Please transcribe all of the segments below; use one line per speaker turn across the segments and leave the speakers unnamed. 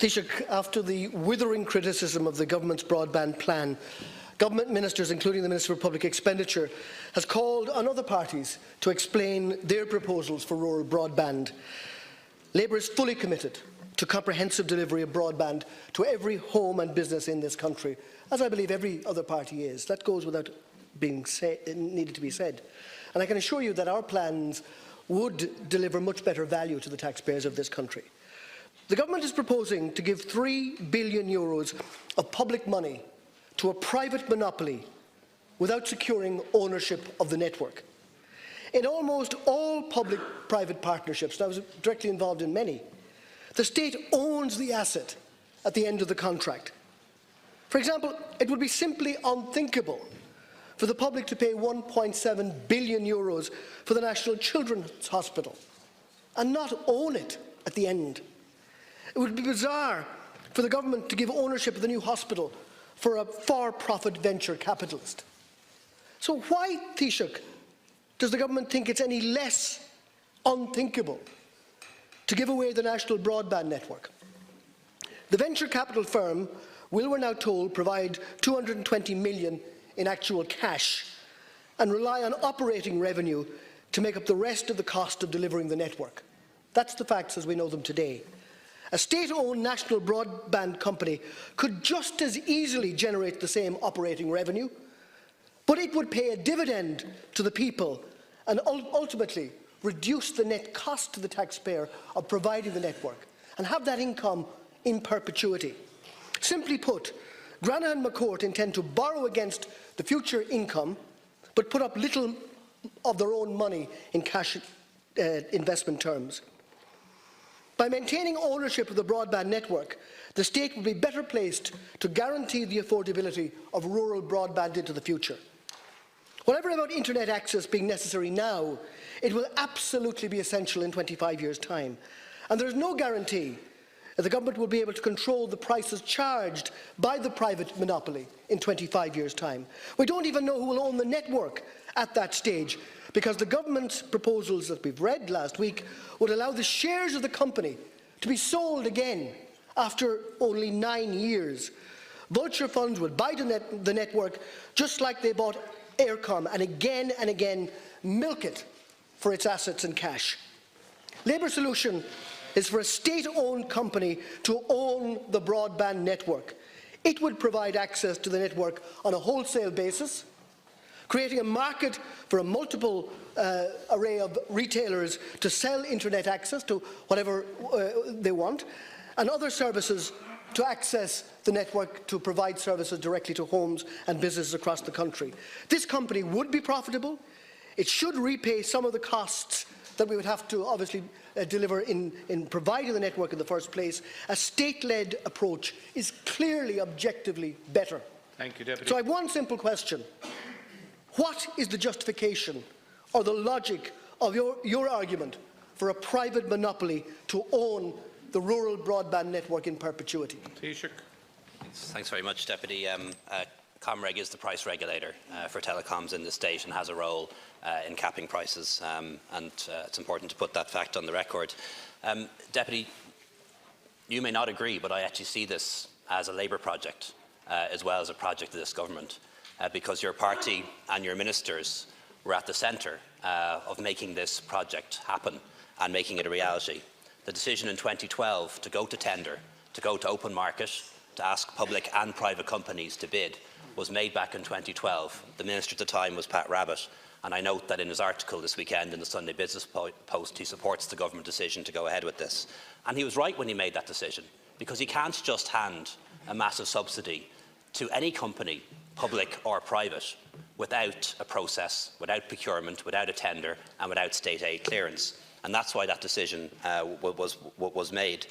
Taoiseach, after the withering criticism of the government's broadband plan, government ministers, including the Minister for Public Expenditure, has called on other parties to explain their proposals for rural broadband. Labour is fully committed to comprehensive delivery of broadband to every home and business in this country, as I believe every other party is. That goes without being needed to be said. And I can assure you that our plans would deliver much better value to the taxpayers of this country. The government is proposing to give €3 billion of public money to a private monopoly without securing ownership of the network. In almost all public-private partnerships, and I was directly involved in many, the state owns the asset at the end of the contract. For example, it would be simply unthinkable for the public to pay €1.7 billion for the National Children's Hospital and not own it at the end. It would be bizarre for the government to give ownership of the new hospital for a for-profit venture capitalist. So why, Taoiseach, does the government think it's any less unthinkable to give away the national broadband network? The venture capital firm will, we're now told, provide €220 million in actual cash and rely on operating revenue to make up the rest of the cost of delivering the network. That's the facts as we know them today. A state-owned national broadband company could just as easily generate the same operating revenue, but it would pay a dividend to the people and ultimately reduce the net cost to the taxpayer of providing the network and have that income in perpetuity. Simply put, Granahan and McCourt intend to borrow against the future income, but put up little of their own money in cash investment terms. By maintaining ownership of the broadband network, the state will be better placed to guarantee the affordability of rural broadband into the future. Whatever about internet access being necessary now, it will absolutely be essential in 25 years' time. And there is no guarantee that the government will be able to control the prices charged by the private monopoly in 25 years' time. We don't even know who will own the network at that stage, because the government's proposals that we've read last week would allow the shares of the company to be sold again after only 9 years. Vulture funds would buy the network just like they bought Eircom and again milk it for its assets and cash. Labour's solution is for a state-owned company to own the broadband network. It would provide access to the network on a wholesale basis, creating a market for a multiple array of retailers to sell internet access to whatever they want, and other services to access the network to provide services directly to homes and businesses across the country. This company would be profitable. It should repay some of the costs that we would have to obviously deliver in providing the network in the first place. A state-led approach is clearly objectively better.
Thank you, Deputy.
So I have one simple question. What is the justification or the logic of your argument for a private monopoly to own the rural broadband network in perpetuity?
Taoiseach.
Thanks very much, Deputy. Comreg is the price regulator for telecoms in the state and has a role in capping prices, and it's important to put that fact on the record. Deputy, you may not agree, but I actually see this as a Labour project as well as a project of this government, because your party and your ministers were at the centre of making this project happen and making it a reality. The decision in 2012 to go to tender, to go to open market, to ask public and private companies to bid was made back in 2012. The Minister at the time was Pat Rabbitte, and I note that in his article this weekend in the Sunday Business Post he supports the government decision to go ahead with this. And he was right when he made that decision, because he can't just hand a massive subsidy to any company, public or private, without a process, without procurement, without a tender and without state aid clearance. And that's why that decision was made.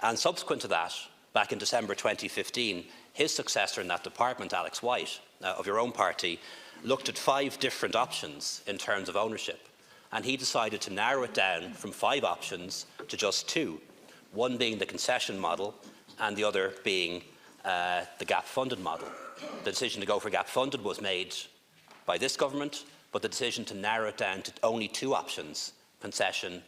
And subsequent to that, back in December 2015, his successor in that department, Alex White, of your own party, looked at 5 different options in terms of ownership. And he decided to narrow it down from 5 options to just 2, one being the concession model and the other being the gap-funded model. The decision to go for gap-funded was made by this government, but the decision to narrow it down to only 2 options, concession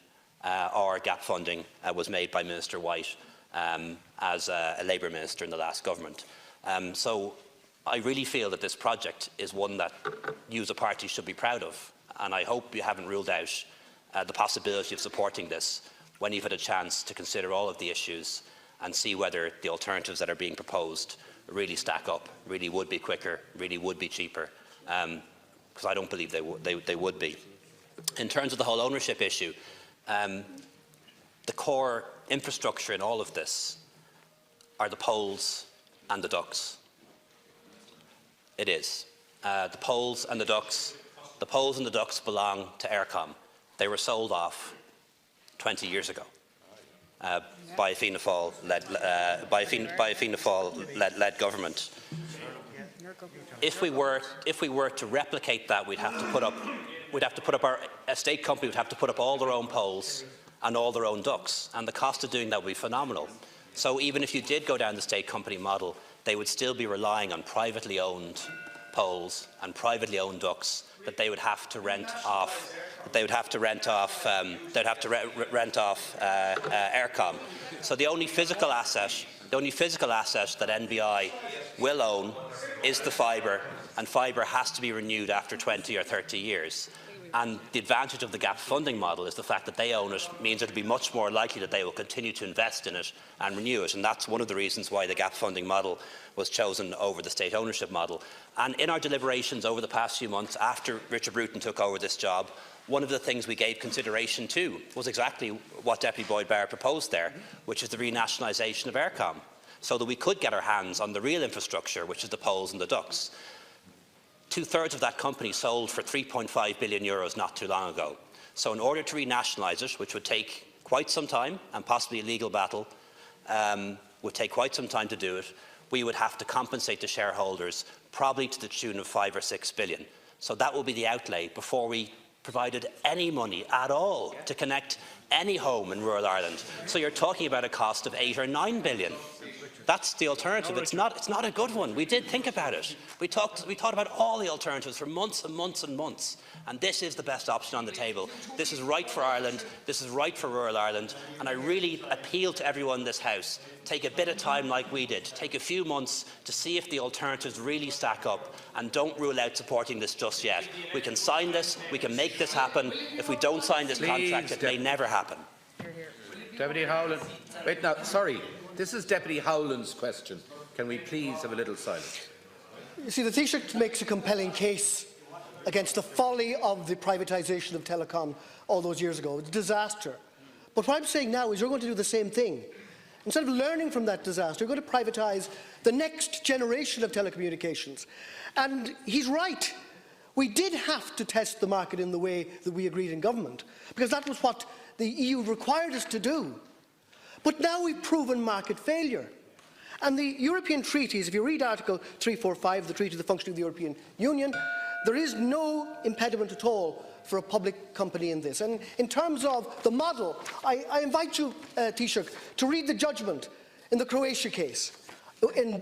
or gap funding, was made by Minister White as a Labour minister in the last government. So I really feel that this project is one that you as a party should be proud of, and I hope you haven't ruled out the possibility of supporting this when you've had a chance to consider all of the issues and see whether the alternatives that are being proposed really stack up, really would be quicker, really would be cheaper, because I don't believe they would be. In terms of the whole ownership issue, the core infrastructure in all of this are the poles and the ducts. It is. The poles and the ducts belong to Eircom. They were sold off 20 years ago by a Fianna Fáil-led government. If we were to replicate that, we'd have to put up our estate company would have to put up all their own poles and all their own ducts, and the cost of doing that would be phenomenal. So even if you did go down the state company model, they would still be relying on privately owned poles and privately owned ducts that they would have to rent off. Rent off Eircom. So the only physical asset that NBI will own is the fibre, and fibre has to be renewed after 20 or 30 years. And the advantage of the gap funding model is the fact that they own it means it will be much more likely that they will continue to invest in it and renew it. And that's one of the reasons why the gap funding model was chosen over the state ownership model. And in our deliberations over the past few months, after Richard Bruton took over this job, one of the things we gave consideration to was exactly what Deputy Boyd-Barrett proposed there, which is the renationalisation of Eircom, so that we could get our hands on the real infrastructure, which is the poles and the ducts. 2/3 of that company sold for €3.5 billion not too long ago. So in order to renationalise it, which would take quite some time and possibly a legal battle, would take quite some time to do it, we would have to compensate the shareholders probably to the tune of €5 or €6 billion. So that will be the outlay before we provided any money at all to connect any home in rural Ireland. So you're talking about a cost of €8 or €9 billion. That's the alternative. It's not a good one. We did think about it. We thought about all the alternatives for months and months and months, and this is the best option on the table. This is right for Ireland. This is right for rural Ireland, and I really appeal to everyone in this House. Take a bit of time like we did. Take a few months to see if the alternatives really stack up, and don't rule out supporting this just yet. We can sign this. We can make this happen. If we don't sign this contract, it may never happen.
Deputy Howlin. Wait now, sorry. This is Deputy Howlin's question. Can we please have a little silence?
You see, the Taoiseach makes a compelling case against the folly of the privatisation of telecom all those years ago. It's a disaster. But what I'm saying now is you're going to do the same thing. Instead of learning from that disaster, you're going to privatise the next generation of telecommunications. And he's right. We did have to test the market in the way that we agreed in government, because that was what the EU required us to do. But now we've proven market failure. And the European treaties, if you read Article 345 of the Treaty of the Functioning of the European Union, there is no impediment at all for a public company in this. And in terms of the model, I invite you, Taoiseach, to read the judgment in the Croatia case.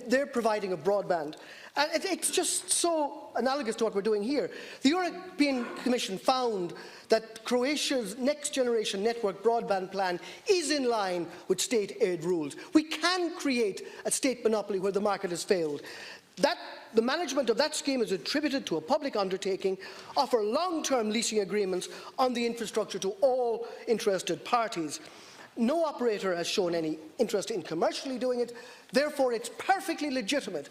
They're providing a broadband. And it's just so analogous to what we're doing here. The European Commission found that Croatia's next generation network broadband plan is in line with state aid rules. We can create a state monopoly where the market has failed. The management of that scheme is attributed to a public undertaking, offer long-term leasing agreements on the infrastructure to all interested parties. No operator has shown any interest in commercially doing it. Therefore, it's perfectly legitimate.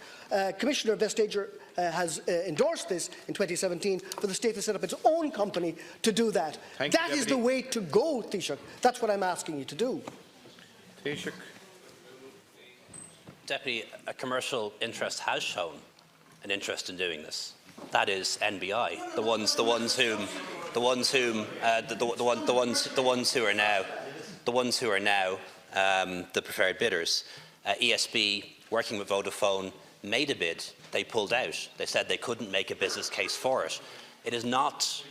Commissioner Vestager has endorsed this in 2017 for the state to set up its own company to do that. That is the way to go, Taoiseach. That's what I'm asking you to do.
Taoiseach.
Deputy, a commercial interest has shown an interest in doing this. That is NBI, the ones who are now the preferred bidders. ESB, working with Vodafone, made a bid. They pulled out. They said they couldn't make a business case for it. It is not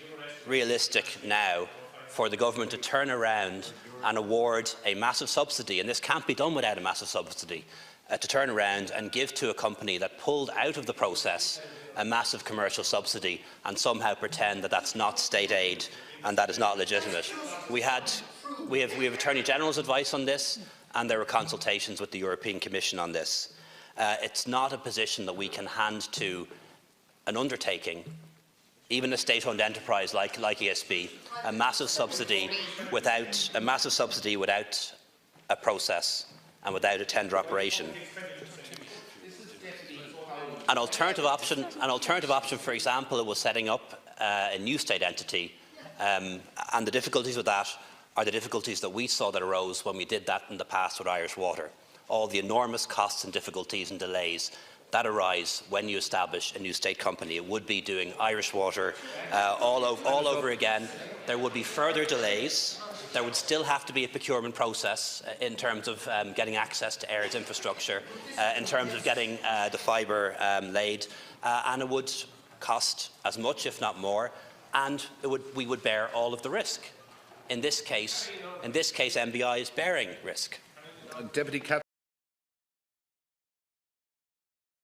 realistic now for the government to turn around and award a massive subsidy, and this can't be done without a massive subsidy, to turn around and give to a company that pulled out of the process a massive commercial subsidy and somehow pretend that that's not state aid and that is not legitimate. We have Attorney General's advice on this. and there were consultations with the European Commission on this. It's not a position that we can hand to an undertaking, even a state-owned enterprise like ESB, a massive subsidy without a process and without a tender operation. An alternative option, for example, was setting up a new state entity, and the difficulties with that are the difficulties that we saw that arose when we did that in the past with Irish Water. All the enormous costs and difficulties and delays that arise when you establish a new state company. It would be doing Irish Water all over again. There would be further delays. There would still have to be a procurement process in terms of getting access to Aire's infrastructure, in terms of getting the fibre laid, and it would cost as much, if not more, and we would bear all of the risk. In this case, MBI is bearing risk.
Deputy